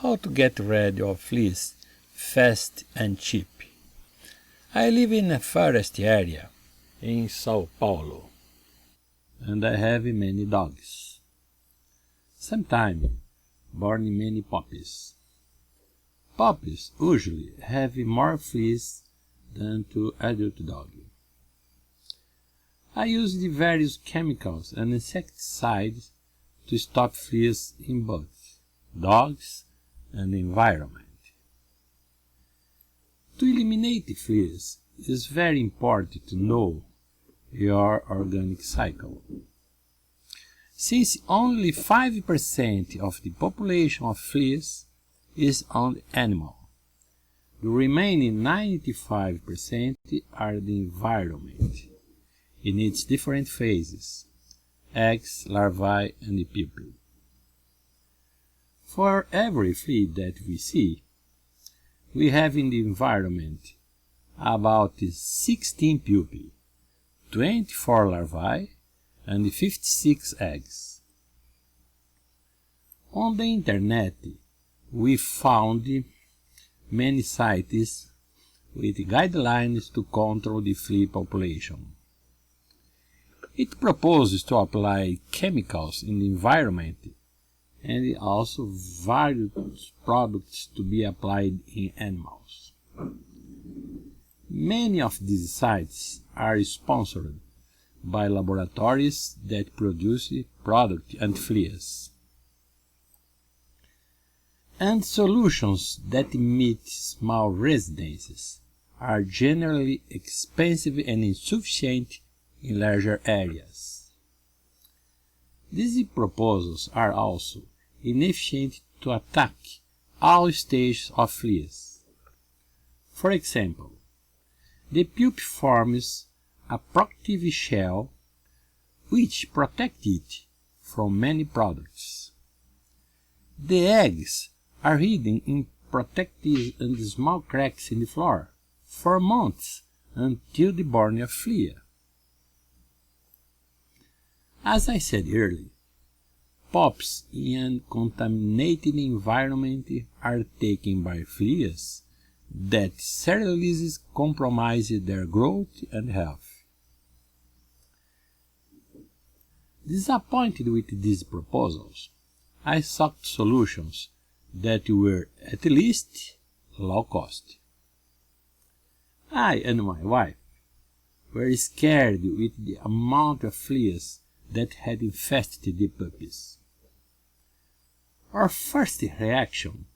How to get rid of fleas fast and cheap. I live in a forest area in São Paulo, and I have many dogs. Sometimes born many puppies. Puppies usually have more fleas than to adult dogs. I use the various chemicals and insecticides to stop fleas in both dogs and the environment. To eliminate the fleas, it is very important to know your organic cycle. Since only 5% of the population of fleas is on the animal, the remaining 95% are the environment in its different phases: eggs, larvae, and the pupae. For every flea that we see, we have in the environment about 16 pupae, 24 larvae, and 56 eggs. On the internet, we found many sites with guidelines to control the flea population. It proposes to apply chemicals in the environment and also various products to be applied in animals. Many of these sites are sponsored by laboratories that produce product and fleas. And solutions that meet small residences are generally expensive and insufficient in larger areas. These proposals are also inefficient to attack all stages of fleas. For example, the pupa forms a protective shell which protects it from many products. The eggs are hidden in protective and small cracks in the floor for months until the born of flea. As I said earlier, pups in a contaminated environment are taken by fleas that seriously compromise their growth and health. Disappointed with these proposals, I sought solutions that were at least low cost. I and my wife were scared with the amount of fleas that had infested the puppies. Our first reaction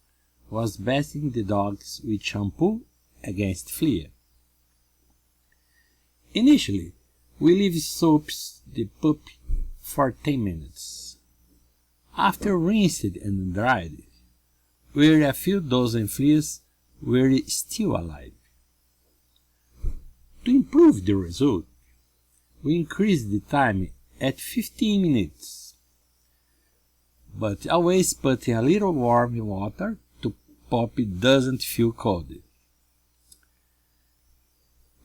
was bathing the dogs with shampoo against flea. Initially, we leave soaps the puppy for 10 minutes. After rinsed and dried, where a few dozen fleas were still alive. To improve the result, we increased the time at 15 minutes, but always put a little warm water to puppy doesn't feel cold.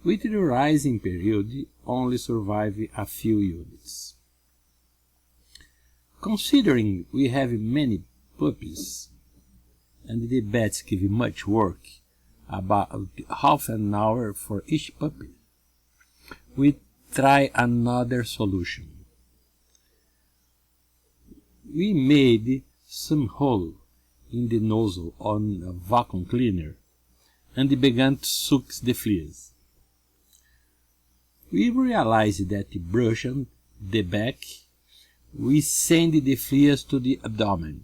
With the rising period, only survive a few units. Considering we have many puppies and the beds give much work, about half an hour for each puppy, we try another solution. We made some hole in the nozzle on a vacuum cleaner and began to suck the fleas. We realized that brushing the back, we send the fleas to the abdomen,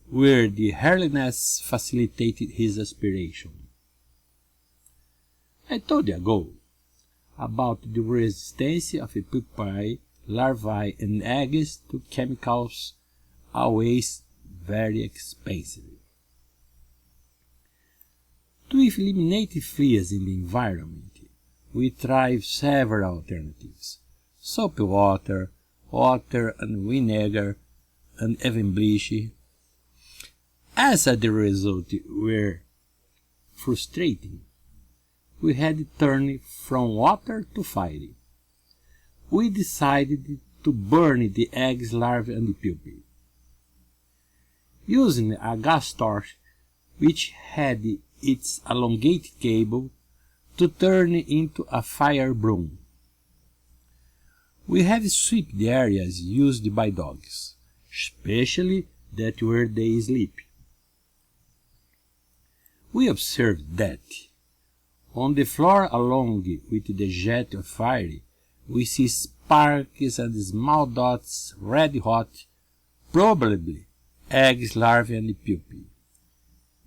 where the hairlessness facilitated his aspiration. I told you ago about the resistance of pupae, larvae, and eggs to chemicals, always very expensive. To eliminate fleas in the environment, we tried several alternatives: soap water, water and vinegar, and even bleach. As the result were frustrating, we had turned from water to fire. We decided to burn the eggs, larvae, and the pupae. using a gas torch which had its elongated cable to turn into a fire broom. We have swept the areas used by dogs, especially that where they sleep. We observed that on the floor along with the jet of fire we see sparks and small dots red hot, probably eggs, larvae and pupae.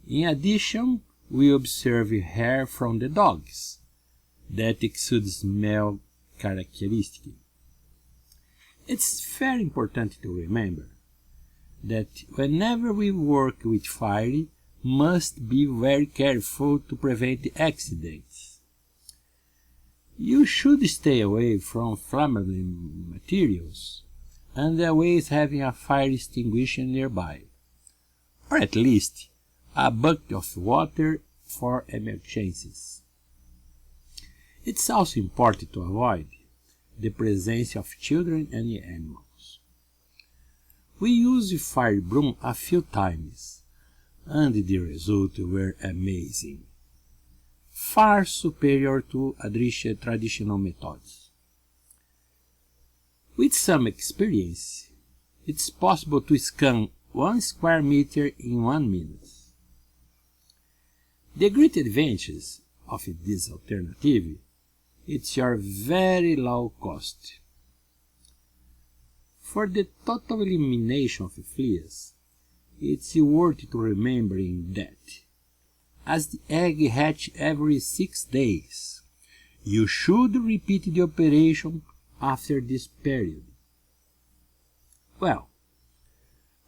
In addition, we observe hair from the dogs that exude smell characteristic. It's very important to remember that whenever we work with fire, must be very careful to prevent accidents. You should stay away from flammable materials and always having a fire extinguisher nearby, or at least a bucket of water for emergencies. It's also important to avoid the presence of children and animals. We used fire broom a few times, and the results were amazing, far superior to traditional methods. With some experience, it's possible to scan 1 square meter in 1 minute. The great advantage of this alternative is your very low cost. For the total elimination of fleas, it's worth to remembering that, as the egg hatch every 6 days, you should repeat the operation after this period. Well,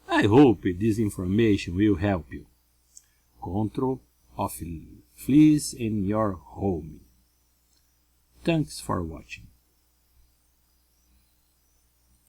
I hope this information will help you control of fleas in your home. Thanks for watching.